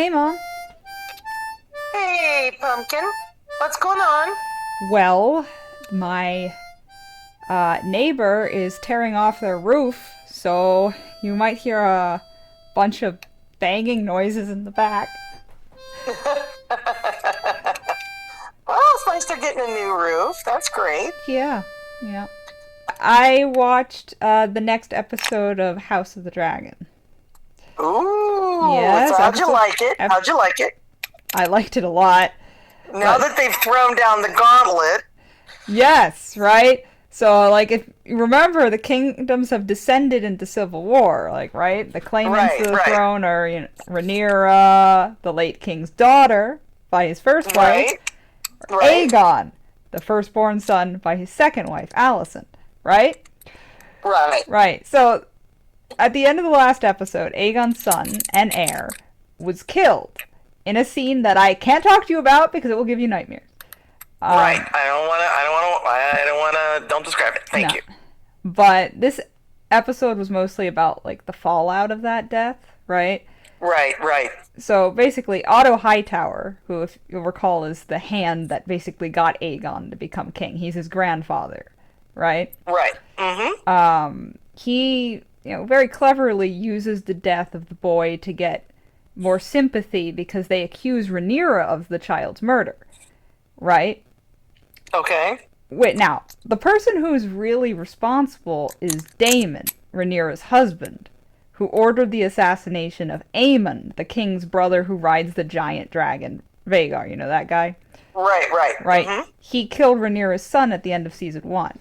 Hey, Mom. Hey, Pumpkin. What's going on? Well, my neighbor is tearing off their roof, so you might hear a bunch of banging noises in the back. Well, it's nice they're getting a new roof. That's great. Yeah, yeah. I watched the next episode of House of the Dragon. Ooh, so Yes, how'd you episode. like it? Ep- How'd you like it? I liked it a lot, Now but that they've thrown down the gauntlet, yes, right? So, like, if you remember, the kingdoms have descended into civil war, like, right? The claimants right, of the right, throne are, Rhaenyra, the late king's daughter, by his first wife, right, or right, Aegon, the firstborn son, by his second wife, Alicent, right? right. Right. So, at the end of the last episode, Aegon's son and heir was killed in a scene that I can't talk to you about because it will give you nightmares. Right. Um, Don't describe it. no. Thank you. But this episode was mostly about like the fallout of that death, right? Right, right, So basically, Otto Hightower, who, if you'll recall, is the hand that basically got Aegon to become king. He's his grandfather, right? right. Mm-hmm. He, very cleverly uses the death of the boy to get more sympathy because they accuse Rhaenyra of the child's murder, right? Okay. Wait, now, the person who's really responsible is Daemon, Rhaenyra's husband, who ordered the assassination of Aemon, the king's brother who rides the giant dragon, Vhagar, you know that guy? Right, right. Right. Mm-hmm. He killed Rhaenyra's son at the end of season 1.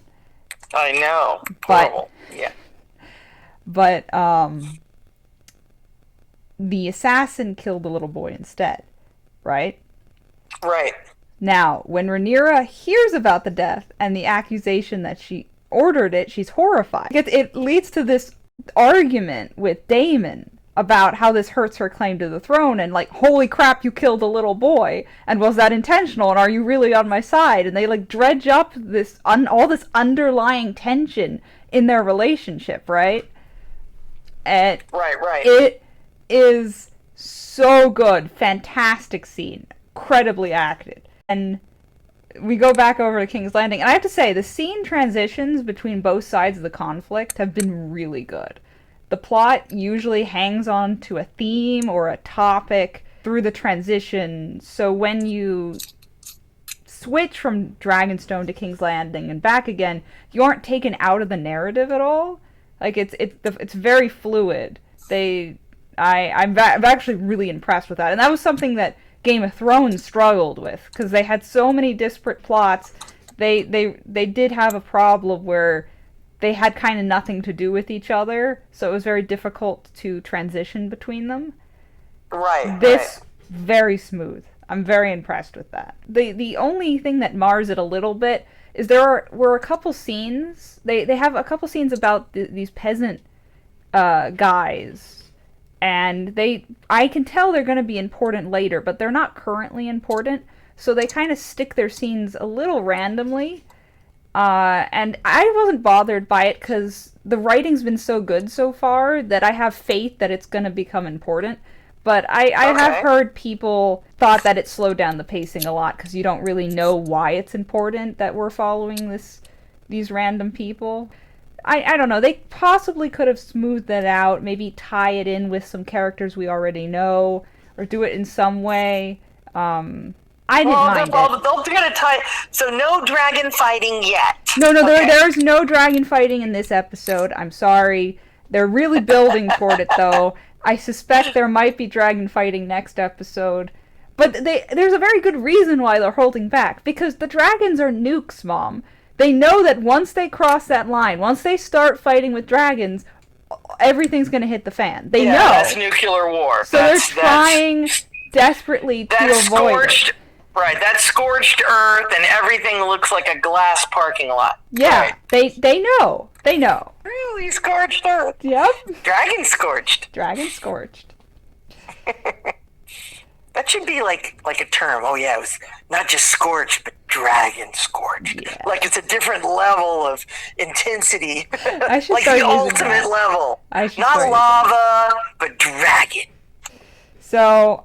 I know. But Horrible. Yeah. but the assassin killed the little boy instead, right? Right. Now, when Rhaenyra hears about the death and the accusation that she ordered it, she's horrified. It leads to this argument with Daemon about how this hurts her claim to the throne and like, holy crap, you killed a little boy, and was that intentional, and are you really on my side? And they like dredge up this all this underlying tension in their relationship, right? And Right, right. it is so good, fantastic scene, incredibly acted. And we go back over to King's Landing, and I have to say, the scene transitions between both sides of the conflict have been really good. The plot usually hangs on to a theme or a topic through the transition, so when you switch from Dragonstone to King's Landing and back again, you aren't taken out of the narrative at all. Like it's very fluid. I'm actually really impressed with that, and that was something that Game of Thrones struggled with because they had so many disparate plots. They did have a problem where they had kind of nothing to do with each other, so it was very difficult to transition between them. Right, This very smooth. I'm very impressed with that. The only thing that mars it a little bit is were a couple scenes. They have a couple scenes about these peasant guys, and I can tell they're going to be important later, but they're not currently important. So they kind of stick their scenes a little randomly. And I wasn't bothered by it because the writing's been so good so far that I have faith that it's going to become important. But I have Okay. heard people thought that it slowed down the pacing a lot because you don't really know why it's important that we're following these random people. I don't know. They possibly could have smoothed that out, maybe tie it in with some characters we already know, or do it in some way. I didn't Well, mind it. they'll get a tie. So no dragon fighting yet. No, Okay. there's no dragon fighting in this episode. I'm sorry. They're really building toward it, though. I suspect there might be dragon fighting next episode. But there's a very good reason why they're holding back. Because the dragons are nukes, Mom. They know that once they cross that line, once they start fighting with dragons, everything's going to hit the fan. They Yeah, know. that's nuclear war. So they're trying desperately to That's avoid it. scorched. Right, that's scorched earth, and everything looks like a glass parking lot. Yeah, Right. they know. They know. Really scorched earth. Yep. Dragon scorched. Dragon scorched. That should be like a term. Oh yeah, it was not just scorched, but dragon scorched. Yeah. Like it's a different level of intensity. I should like start the using ultimate that. level. I should Not start using lava, but dragon. So,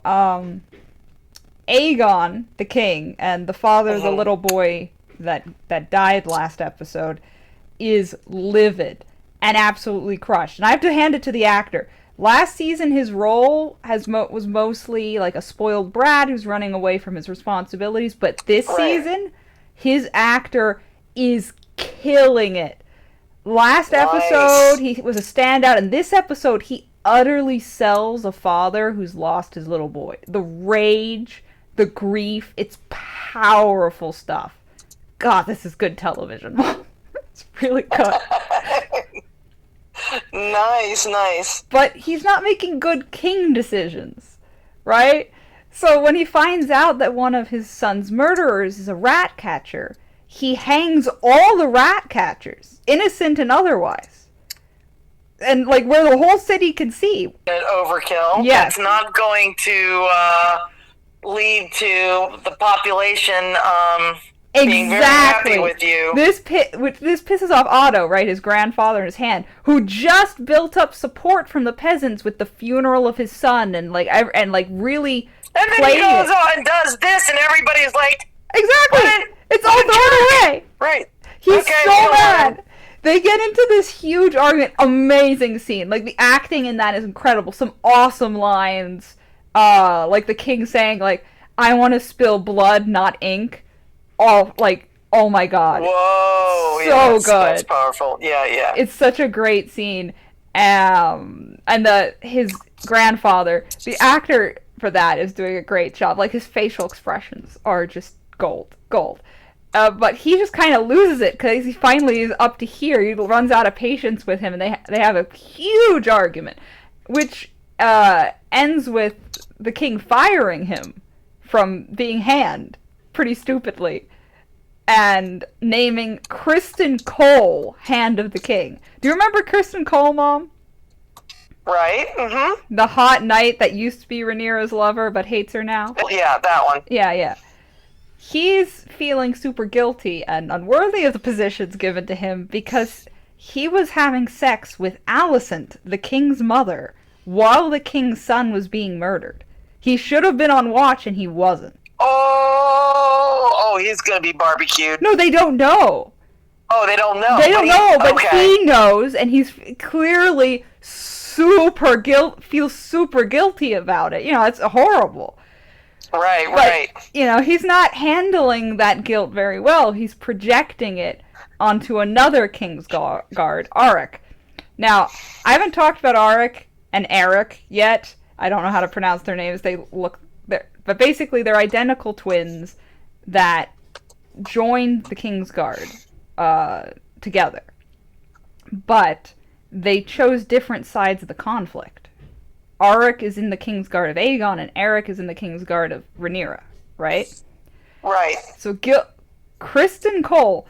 Aegon, the king, and the father of the little boy that died last episode, is livid and absolutely crushed. And I have to hand it to the actor. Last season, his role was mostly like a spoiled brat who's running away from his responsibilities. But this season, his actor is killing it. Last episode, he was a standout. And this episode, he utterly sells a father who's lost his little boy. The rage, the grief, it's powerful stuff. God, this is good television. It's really good. Nice. But he's not making good king decisions, right? So when he finds out that one of his son's murderers is a rat catcher, he hangs all the rat catchers, innocent and otherwise. And, like, where the whole city can see. An overkill. Yes. That's not going to lead to the population being very happy with you. This pisses off Otto, right, his grandfather in his hand, who just built up support from the peasants with the funeral of his son and really. And then he goes on and does this, and everybody's like, exactly, it's all thrown away. Right. He's so mad. They get into this huge argument. Amazing scene. Like, the acting in that is incredible. Some awesome lines. Like the king saying, like, I want to spill blood, not ink. Oh my god. Whoa. So good. That's powerful. Yeah. It's such a great scene. And his grandfather, the actor for that is doing a great job. Like, his facial expressions are just gold. But he just kind of loses it because he finally is up to here. He runs out of patience with him, and they have a huge argument, which ends with the king firing him from being hand, pretty stupidly, and naming Kristen Cole Hand of the King. Do you remember Kristen Cole, Mom? Right. Mm-hmm. The hot knight that used to be Rhaenyra's lover but hates her now. Yeah, that one. Yeah. He's feeling super guilty and unworthy of the positions given to him because he was having sex with Alicent, the king's mother, while the king's son was being murdered. He should have been on watch, and he wasn't. Oh, he's gonna be barbecued. No, they don't know. Oh, they don't know. They don't know, but he knows, and he's clearly feels super guilty about it. You know, it's horrible. Right. You know, he's not handling that guilt very well. He's projecting it onto another King's Guard, Arik. Now, I haven't talked about Arik and Eric yet. I don't know how to pronounce their names. But basically they're identical twins that joined the King's Guard together. But they chose different sides of the conflict. Arik is in the King's Guard of Aegon, and Eric is in the King's Guard of Rhaenyra, right? Right. So Kristen Cole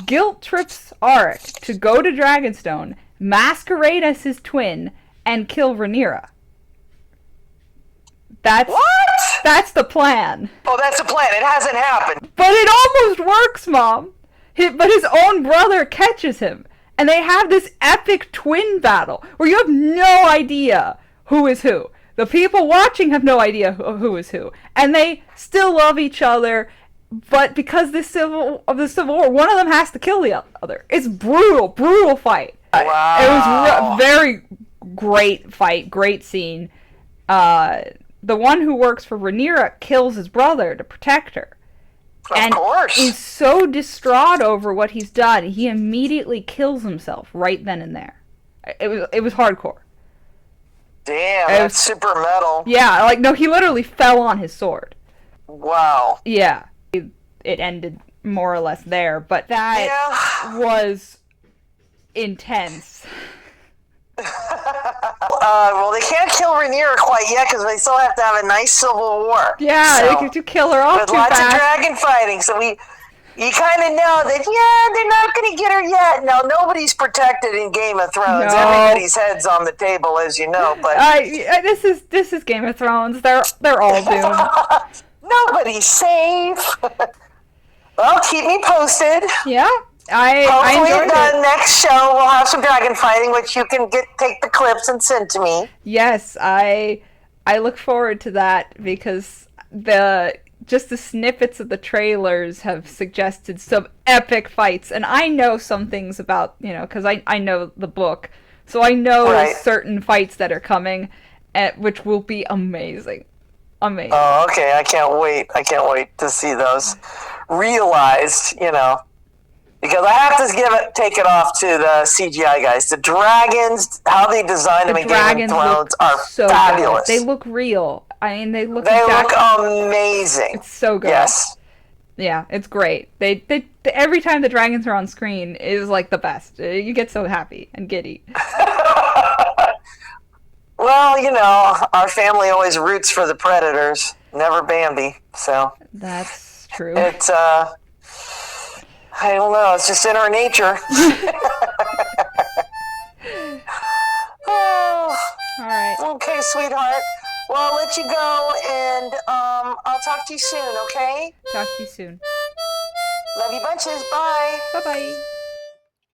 guilt trips Arik to go to Dragonstone, masquerade as his twin, and kill Rhaenyra. That's the plan. Oh, that's the plan. It hasn't happened. But it almost works, Mom. But his own brother catches him, and they have this epic twin battle where you have no idea who is who. The people watching have no idea who is who, and they still love each other. But because of the Civil War, one of them has to kill the other. It's brutal fight. Wow. It was very great fight, great scene. The one who works for Rhaenyra kills his brother to protect her. Of course. He's so distraught over what he's done, he immediately kills himself right then and there. It was hardcore. Damn, that's super metal. Yeah, no, he literally fell on his sword. Wow. Yeah. It ended more or less there, but that was intense. Well, they can't kill Rhaenyra quite yet because they still have to have a nice civil war. Yeah, they get to kill her off with too lots fast. of dragon fighting, so you kind of know that, they're not going to get her yet. No, nobody's protected in Game of Thrones. No. Everybody's head's on the table, as you know. But this is Game of Thrones. They're all doomed. Nobody's safe. Well, keep me posted. Yeah, I Hopefully, enjoyed the it. next show we'll have some dragon fighting, which you can take the clips and send to me. Yes, I I look forward to that because just the snippets of the trailers have suggested some epic fights, and I know some things about, because I know the book, so I know certain fights that are coming, which will be amazing. Amazing. Oh, okay. I can't wait to see those realized, because I have to take it off to the CGI guys. The dragons, how they designed them in Game of Thrones are so fabulous. Good. They look real. I mean, they look amazing. It's so good. Yes. Yeah, it's great. They every time the dragons are on screen is like the best. You get so happy and giddy. Well, our family always roots for the Predators, never Bambi. So that's true. It's I don't know. It's just in our nature. Oh. All right. Okay, sweetheart. Well, I'll let you go, and I'll talk to you soon, okay? Talk to you soon. Love you bunches. Bye. Bye-bye.